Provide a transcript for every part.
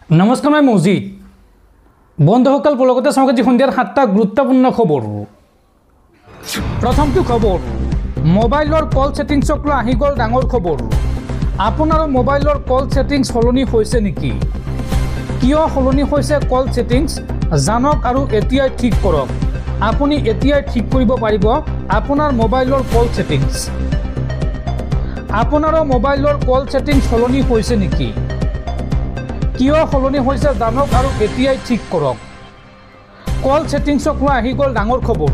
নমস্কাৰ মই মজিদ বন্ধুসকল লগতে চাওক আজি সন্ধিয়াৰ 7টা গুৰুত্বপূৰ্ণ খবৰ। প্ৰথমটো খবৰ, মোবাইলৰ কল সেটিংছক লৈ আহি গ'ল ডাঙৰ খবৰ। আপোনাৰ মোবাইলৰ কল সেটিংছ সলনি হৈছে নেকি? কিয় সলনি হৈছে কল সেটিংছ জানক আৰু এতিয়াই ঠিক কৰক। আপুনি এতিয়াই ঠিক কৰিব পাৰিব আপোনাৰ মোবাইলৰ কল সেটিংছ। আপোনাৰ মোবাইলৰ কল সেটিংছ সলনি হৈছে নেকি? কিয় সলনি হৈছে জানক আৰু এতিয়াই ঠিক কৰক। কল সেটিংছক লৈ আহি গ'ল ডাঙৰ খবৰ।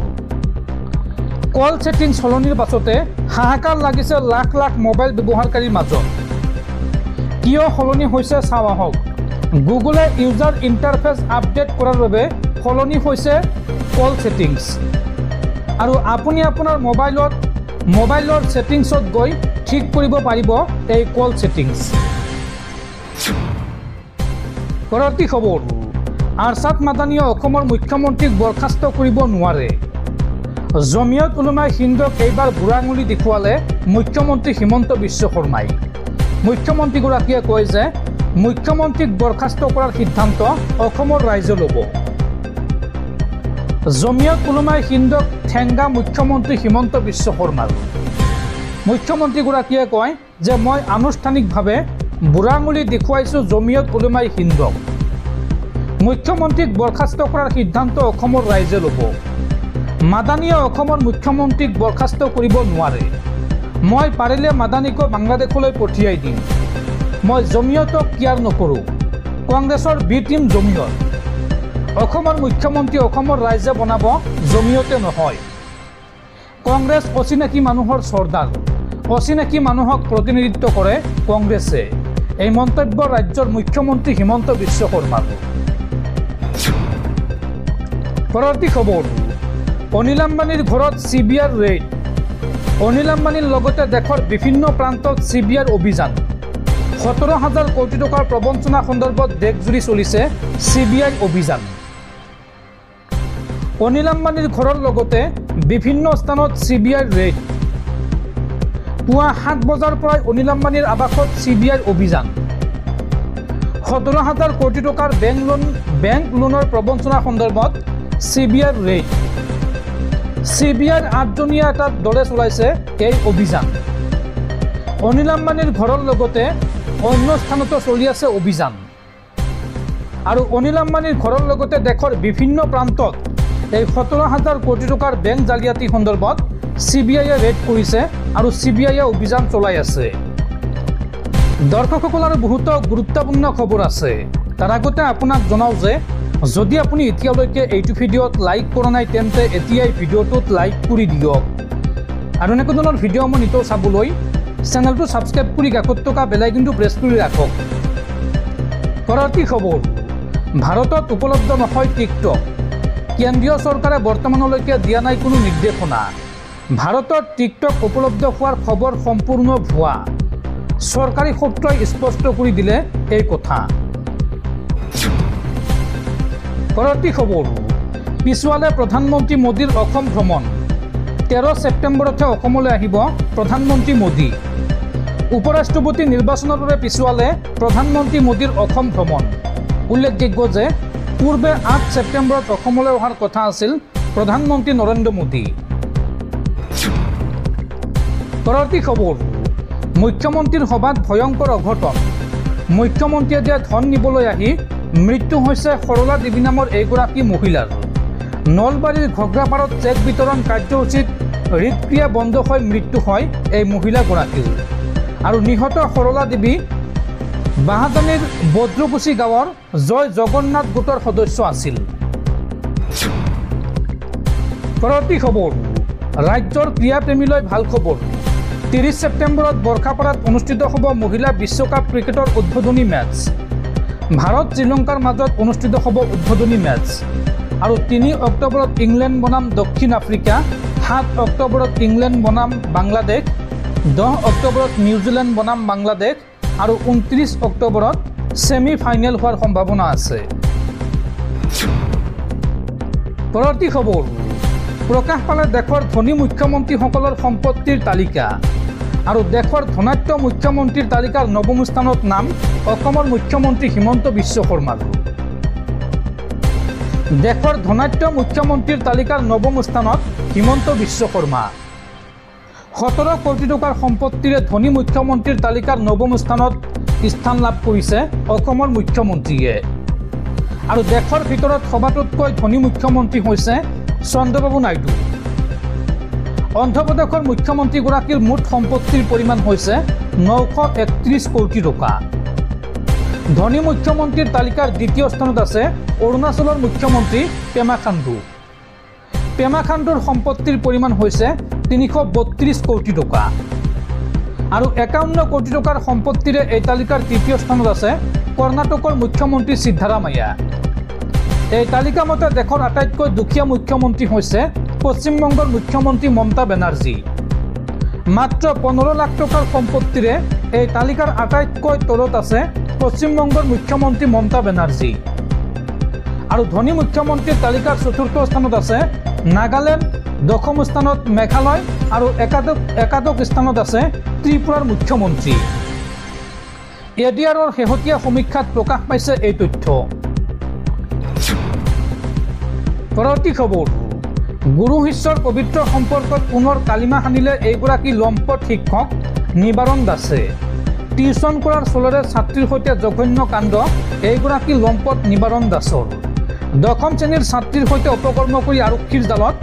কল সেটিংছ সলনিৰ পাছতে হাহাকাৰ লাগিছে লাখ লাখ মোবাইল ব্যৱহাৰকাৰীৰ মাজত। কিয় সলনি হৈছে চাওঁ আহক। গুগলে ইউজাৰ ইণ্টাৰফেচ আপডেট কৰাৰ বাবে সলনি হৈছে কল সেটিংছ। আৰু আপুনি আপোনাৰ মোবাইলৰ সেটিংছত গৈ ঠিক কৰিব পাৰিব এই কল সেটিংছ। পৰৱৰ্তী খবৰ, আৰছাদ মাদানীয়ে অসমৰ মুখ্যমন্ত্ৰীক বৰখাস্ত কৰিব নোৱাৰে। জমিয়ত উলামায়ে হিন্দক এইবাৰ বুঢ়া আঙুলি দেখুৱালে মুখ্যমন্ত্ৰী হিমন্ত বিশ্ব শৰ্মাই। মুখ্যমন্ত্ৰীগৰাকীয়ে কয় যে মুখ্যমন্ত্ৰীক বৰখাস্ত কৰাৰ সিদ্ধান্ত অসমৰ ৰাইজে ল'ব। জমিয়ত উলামায়ে হিন্দক ঠেংগা মুখ্যমন্ত্ৰী হিমন্ত বিশ্ব শৰ্মাৰ। মুখ্যমন্ত্ৰীগৰাকীয়ে কয় যে মই আনুষ্ঠানিকভাৱে বুঢ়া আঙুলি দেখুৱাইছোঁ জমিয়ত উলামায়ে হিন্দক। মুখ্যমন্ত্ৰীক বৰখাস্ত কৰাৰ সিদ্ধান্ত অসমৰ ৰাইজে ল'ব। মাদানীয়ে অসমৰ মুখ্যমন্ত্ৰীক বৰখাস্ত কৰিব নোৱাৰে। মই পাৰিলে মাদানীকো বাংলাদেশলৈ পঠিয়াই দিম। মই জমিয়তক কেয়াৰ নকৰোঁ। কংগ্ৰেছৰ বি টিম জমিয়ত। অসমৰ মুখ্যমন্ত্ৰী অসমৰ ৰাইজে বনাব, জমিয়তে নহয়। কংগ্ৰেছ অচিনাকি মানুহৰ চৰ্দাৰ। অচিনাকি মানুহক প্ৰতিনিধিত্ব কৰে কংগ্ৰেছে। এই মন্তব্য ৰাজ্যৰ মুখ্যমন্ত্ৰী হিমন্ত বিশ্ব শৰ্মাৰ। পৰৱৰ্তী খবৰ, অনিল আম্বানীৰ ঘৰত CBIৰ ৰেড। অনিল আম্বানীৰ লগতে দেশৰ বিভিন্ন প্ৰান্তত CBIৰ অভিযান। 17,000 কোটি টকাৰ প্ৰবঞ্চনা সন্দৰ্ভত দেশজুৰি চলিছে CBI অভিযান। অনিল আম্বানীৰ ঘৰৰ লগতে বিভিন্ন স্থানত CBIৰ ৰেড। পুৱা 7 বজাৰ পৰাই অনিল আম্বানীৰ আৱাসত CBIৰ অভিযান। 17,000 কোটি টকাৰ বেংক লোনৰ প্ৰবঞ্চনা সন্দৰ্ভত CBIৰ ৰেড। CBIৰ 8জনীয়া এটা দলে চলাইছে এই অভিযান। অনিল আম্বানীৰ ঘৰৰ লগতে অন্য স্থানতো চলি আছে অভিযান। আৰু অনিল আম্বানীৰ ঘৰৰ লগতে দেশৰ বিভিন্ন প্ৰান্তত এই 17,000 কোটি টকাৰ বেংক জালিয়াতি সন্দৰ্ভত CBIয়ে ৰেড কৰিছে আৰু CBIয়ে অভিযান চলাই আছে। দৰ্শকসকল আৰু বহুতো গুৰুত্বপূৰ্ণ খবৰ আছে। তাৰ আগতে আপোনাক জনাওঁ যে যদি আপুনি এতিয়ালৈকে এইটো ভিডিঅ'ত লাইক কৰা নাই তেন্তে এতিয়াই ভিডিঅ'টোত লাইক কৰি দিয়ক। আৰু এনেকুৱা ধৰণৰ ভিডিঅ' মই নিতৌ চাবলৈ চেনেলটো ছাবস্ক্ৰাইব কৰি কাষত থকা বেল আইকনটো প্ৰেছ কৰি ৰাখক। পৰৱৰ্তী খবৰ, ভাৰতত উপলব্ধ নহয় টিকটক। কেন্দ্ৰীয় চৰকাৰে বৰ্তমানলৈকে দিয়া নাই কোনো নিৰ্দেশনা। ভাৰতত টিকটক উপলব্ধ হোৱাৰ খবৰ সম্পূৰ্ণ ভুৱা। চৰকাৰী সূত্ৰই স্পষ্ট কৰি দিলে এই কথা। পৰৱৰ্তী খবৰ, পিছুৱালে প্ৰধানমন্ত্ৰী মোদীৰ অসম ভ্ৰমণ। 13 ছেপ্টেম্বৰতহে অসমলৈ আহিব প্ৰধানমন্ত্ৰী মোদী। উপৰাষ্ট্ৰপতি নিৰ্বাচনৰ বাবে পিছুৱালে প্ৰধানমন্ত্ৰী মোদীৰ অসম ভ্ৰমণ। উল্লেখযোগ্য যে পূৰ্বে 8 ছেপ্টেম্বৰত অসমলৈ অহাৰ কথা আছিল প্ৰধানমন্ত্ৰী নৰেন্দ্ৰ মোদী। পৰৱৰ্তী খবৰ, মুখ্যমন্ত্ৰীৰ সভাত ভয়ংকৰ অঘটন। মুখ্যমন্ত্ৰীয়ে দিয়া ধন নিবলৈ আহি মৃত্যু হৈছে সৰলা দেৱী নামৰ এগৰাকী মহিলাৰ। নলবাৰীৰ ঘগ্ৰাপাৰত চেক বিতৰণ কাৰ্যসূচীত হৃদক্ৰিয়া বন্ধ হৈ মৃত্যু হয় এই মহিলাগৰাকীৰ। আৰু নিহত সৰলা দেৱী বাহাদানীৰ বদ্ৰকুচি গাঁৱৰ জয় জগন্নাথ গোটৰ সদস্য আছিল। পৰৱৰ্তী খবৰ, ৰাজ্যৰ ক্ৰীড়াপ্ৰেমীলৈ ভাল খবৰ। 30 ছেপ্টেম্বৰত বৰ্ষাপাৰাত অনুষ্ঠিত হ'ব মহিলা বিশ্বকাপ ক্ৰিকেটৰ উদ্বোধনী মেচ। ভাৰত শ্ৰীলংকাৰ মাজত অনুষ্ঠিত হ'ব উদ্বোধনী মেচ। আৰু 3 অক্টোবৰত ইংলেণ্ড বনাম দক্ষিণ আফ্ৰিকা, 7 অক্টোবৰত ইংলেণ্ড বনাম বাংলাদেশ, 10 অক্টোবৰত নিউজিলেণ্ড বনাম বাংলাদেশ আৰু 29 অক্টোবৰত ছেমি ফাইনেল হোৱাৰ সম্ভাৱনা আছে। পৰৱৰ্তী খবৰ, প্ৰকাশ পালে দেশৰ ধনী মুখ্যমন্ত্ৰীসকলৰ সম্পত্তিৰ তালিকা। আৰু দেশৰ ধনাঢ্য মুখ্যমন্ত্ৰীৰ তালিকাৰ নৱম স্থানত নাম অসমৰ মুখ্যমন্ত্ৰী হিমন্ত বিশ্ব শৰ্মাৰ। দেশৰ ধনাঢ্য মুখ্যমন্ত্ৰীৰ তালিকাৰ নৱম স্থানত হিমন্ত বিশ্ব শৰ্মা। 17 কোটি টকাৰ সম্পত্তিৰে ধনী মুখ্যমন্ত্ৰীৰ তালিকাৰ নৱম স্থানত স্থান লাভ কৰিছে অসমৰ মুখ্যমন্ত্ৰীয়ে। আৰু দেশৰ ভিতৰত সবাতোতকৈ ধনী মুখ্যমন্ত্ৰী হৈছে চন্দ্ৰবাবু নাইডু। অন্ধ্ৰপ্ৰদেশৰ মুখ্যমন্ত্ৰীগৰাকীৰ মুঠ সম্পত্তিৰ পৰিমাণ হৈছে 931 কোটি টকা। ধনী মুখ্যমন্ত্ৰীৰ তালিকাৰ দ্বিতীয় স্থানত আছে অৰুণাচলৰ মুখ্যমন্ত্ৰী পেমা খাণ্ডু। পেমা খাণ্ডুৰ সম্পত্তিৰ পৰিমাণ হৈছে 332 কোটি টকা। আৰু 51 কোটি টকাৰ সম্পত্তিৰে এই তালিকাৰ তৃতীয় স্থানত আছে কৰ্ণাটকৰ মুখ্যমন্ত্ৰী সিদ্ধাৰামায়া। এই তালিকা মতে দেশৰ আটাইতকৈ দুখীয়া মুখ্যমন্ত্ৰী হৈছে পশ্চিমবংগৰ মুখ্যমন্ত্ৰী মমতা বেনাৰ্জী। মাত্ৰ 15 লাখ টকাৰ সম্পত্তিৰে এই তালিকাৰ আটাইতকৈ তলত আছে পশ্চিমবংগৰ মুখ্যমন্ত্ৰী মমতা বেনাৰ্জী। আৰু ধনী মুখ্যমন্ত্ৰীৰ তালিকাৰ চতুৰ্থ স্থানত আছে নাগালেণ্ড, দশম স্থানত মেঘালয় আৰু একাদশ স্থানত আছে ত্ৰিপুৰাৰ মুখ্যমন্ত্ৰী। এডিআৰৰ শেহতীয়া সমীক্ষাত প্ৰকাশ পাইছে এই তথ্য। পৰৱৰ্তী খবৰ, গুৰু শিষ্যৰ পবিত্ৰ সম্পৰ্কত পুনৰ কালিমা সানিলে এইগৰাকী লম্পট শিক্ষক নিবাৰণ দাসে। টিউচন কৰাৰ চলেৰে ছাত্ৰীৰ সৈতে জঘন্য কাণ্ড এইগৰাকী লম্পট নিবাৰণ দাসৰ। দশম শ্ৰেণীৰ ছাত্ৰীৰ সৈতে অপকৰ্ম কৰি আৰক্ষীৰ জালত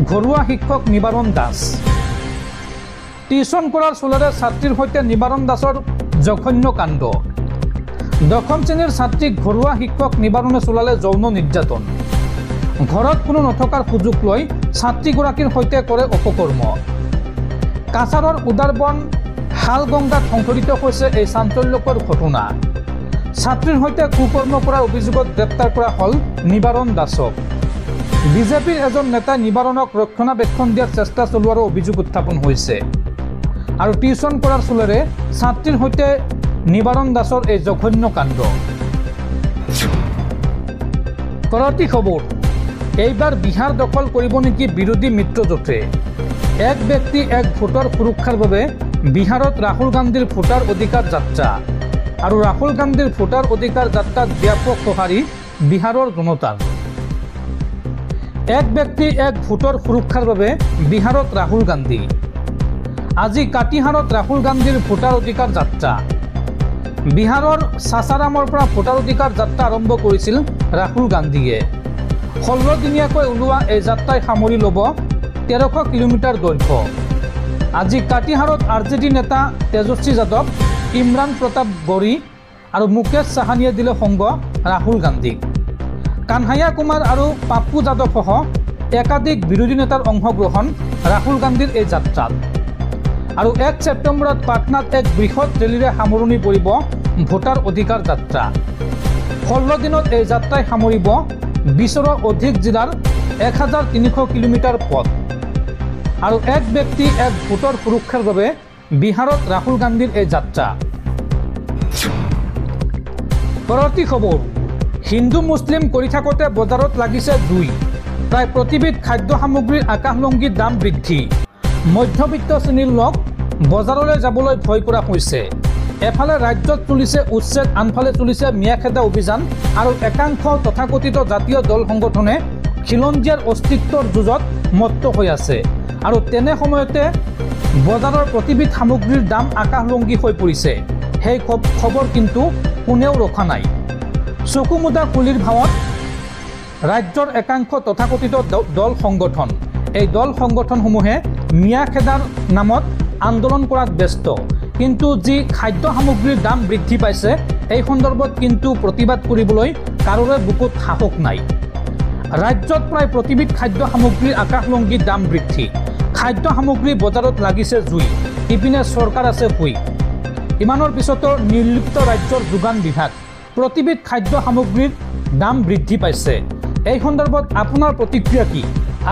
ঘৰুৱা শিক্ষক নিবাৰণ দাস। টিউচন কৰাৰ চলেৰে ছাত্ৰীৰ সৈতে নিবাৰণ দাসৰ জঘন্য কাণ্ড। দশম শ্ৰেণীৰ ছাত্ৰীক ঘৰুৱা শিক্ষক নিবাৰণে চলালে যৌন নিৰ্যাতন। ঘৰত কোনো নথকাৰ সুযোগ লৈ ছাত্ৰীগৰাকীৰ সৈতে কৰে অপকৰ্ম। কাছাৰৰ উদাৰবন শালগংগাত সংঘটিত হৈছে এই চাঞ্চল্যকৰ ঘটনা। ছাত্ৰীৰ সৈতে কুকৰ্ম কৰাৰ অভিযোগত গ্ৰেপ্তাৰ কৰা হ'ল নিবাৰণ দাসক। বিজেপিৰ এজন নেতাই নিবাৰণক ৰক্ষণাবেক্ষণ দিয়াৰ চেষ্টা চলোৱাৰো অভিযোগ উত্থাপন হৈছে। আৰু টিউচন কৰাৰ চলেৰে ছাত্ৰীৰ সৈতে নিবাৰণ দাসৰ এই জঘন্য কাণ্ড। পৰৱৰ্তী খবৰ, এইবাৰ বিহাৰ দখল কৰিব নেকি বিৰোধী মিত্ৰজোঁটে। এক ব্যক্তি এক ভোটৰ সুৰক্ষাৰ বাবে বিহাৰত ৰাহুল গান্ধীৰ ভোটাৰ অধিকাৰ যাত্ৰা। আৰু ৰাহুল গান্ধীৰ ভোটাৰ অধিকাৰ যাত্ৰাত ব্যাপক সঁহাৰি বিহাৰৰ জনতাৰ। এক ব্যক্তি এক ভোটৰ সুৰক্ষাৰ বাবে বিহাৰত ৰাহুল গান্ধী। আজি কাটিহাৰত ৰাহুল গান্ধীৰ ভোটাৰ অধিকাৰ যাত্ৰা। বিহাৰৰ সাসাৰামৰ পৰা ভোটাৰ অধিকাৰ যাত্ৰা আৰম্ভ কৰিছিল ৰাহুল গান্ধীয়ে। 16 দিনীয়াকৈ ওলোৱা এই যাত্ৰাই সামৰি ল'ব 1300 কিলোমিটাৰ দৈৰ্ঘ্য। আজি কাটিহাৰত আৰজেডি নেতা তেজস্বী যাদৱ, ইমৰান প্ৰতাপ গড়ি আৰু মুকেশ চাহানীয়ে দিলে সংগ ৰাহুল গান্ধীক। কানহাইয়া কুমাৰ আৰু পাপ্পু যাদৱসহ একাধিক বিৰোধী নেতাৰ অংশগ্ৰহণ ৰাহুল গান্ধীৰ এই যাত্ৰাত। আৰু 1 ছেপ্টেম্বৰত পাটনাত এক বৃহৎ ৰেলীৰে সামৰণি পৰিব ভোটাৰ অধিকাৰ যাত্ৰা। 16 দিনত এই যাত্ৰাই সামৰিব 20ৰো অধিক জিলাৰ 1300 কিলোমিটাৰ পথ। আৰু এক ব্যক্তি এক ভোটৰ সুৰক্ষাৰ বাবে বিহাৰত ৰাহুল গান্ধীৰ এই যাত্ৰা। পৰৱৰ্তী খবৰ, হিন্দু মুছলিম কৰি থাকোঁতে বজাৰত লাগিছে জুই। প্ৰায় প্ৰতিবিধ খাদ্য সামগ্ৰীৰ আকাশলংঘী দাম বৃদ্ধি। মধ্যবিত্ত শ্ৰেণীৰ লোক বজাৰলৈ যাবলৈ ভয় কৰা হৈছে। এফালে ৰাজ্যত চলিছে উচ্ছেদ, আনফালে চলিছে মিয়াখেদা অভিযান আৰু একাংশ তথাকথিত জাতীয় দল সংগঠনে খিলঞ্জীয়াৰ অস্তিত্বৰ যুঁজত মত্ত হৈ আছে। আৰু তেনে সময়তে বজাৰৰ প্ৰতিবিধ সামগ্ৰীৰ দাম আকাশলংঘী হৈ পৰিছে। সেই খবৰ কিন্তু কোনেও ৰখা নাই। চকু মুদা কুলিৰ ভাৱত ৰাজ্যৰ একাংশ তথাকথিত দল সংগঠন, এই দল সংগঠনসমূহে মিয়াখেদাৰ নামত আন্দোলন কৰাত ব্যস্ত। কিন্তু যি খাদ্য সামগ্ৰীৰ দাম বৃদ্ধি পাইছে এই সন্দৰ্ভত কিন্তু প্ৰতিবাদ কৰিবলৈ কাৰোৰে বুকুত সাহস নাই। ৰাজ্যত প্ৰায় প্ৰতিবিধ খাদ্য সামগ্ৰীৰ আকাশলংঘী দাম বৃদ্ধি। খাদ্য সামগ্ৰী বজাৰত লাগিছে জুই। ইপিনে চৰকাৰ আছে শুই। ইমানৰ পিছতো নিৰ্লিপ্ত ৰাজ্যৰ যোগান বিভাগ। প্ৰতিবিধ খাদ্য সামগ্ৰীৰ দাম বৃদ্ধি পাইছে। এই সন্দৰ্ভত আপোনাৰ প্ৰতিক্ৰিয়া কি?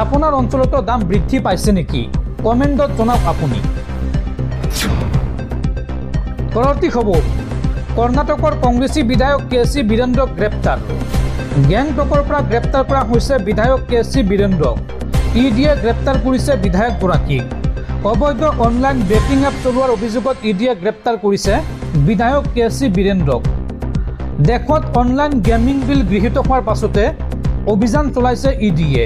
আপোনাৰ অঞ্চলতো দাম বৃদ্ধি পাইছে নেকি? কমেণ্টত জনাওক আপুনি। পৰৱৰ্তী খবৰ, কৰ্ণাটকৰ কংগ্ৰেছী বিধায়ক কে.চি. বীৰেন্দ্ৰক গ্ৰেপ্তাৰ। গেংটকৰ পৰা গ্ৰেপ্তাৰ কৰা হৈছে বিধায়ক কে.চি. বীৰেন্দ্ৰক। ইডিয়ে গ্ৰেপ্তাৰ কৰিছে বিধায়কগৰাকীক। অবৈধ অনলাইন বেটিং এপ চলোৱাৰ অভিযোগত ইডিয়ে গ্ৰেপ্তাৰ কৰিছে বিধায়ক কে.চি. বীৰেন্দ্ৰক। দেশত অনলাইন গেমিং বিল গৃহীত হোৱাৰ পাছতে অভিযান চলাইছে ইডিয়ে।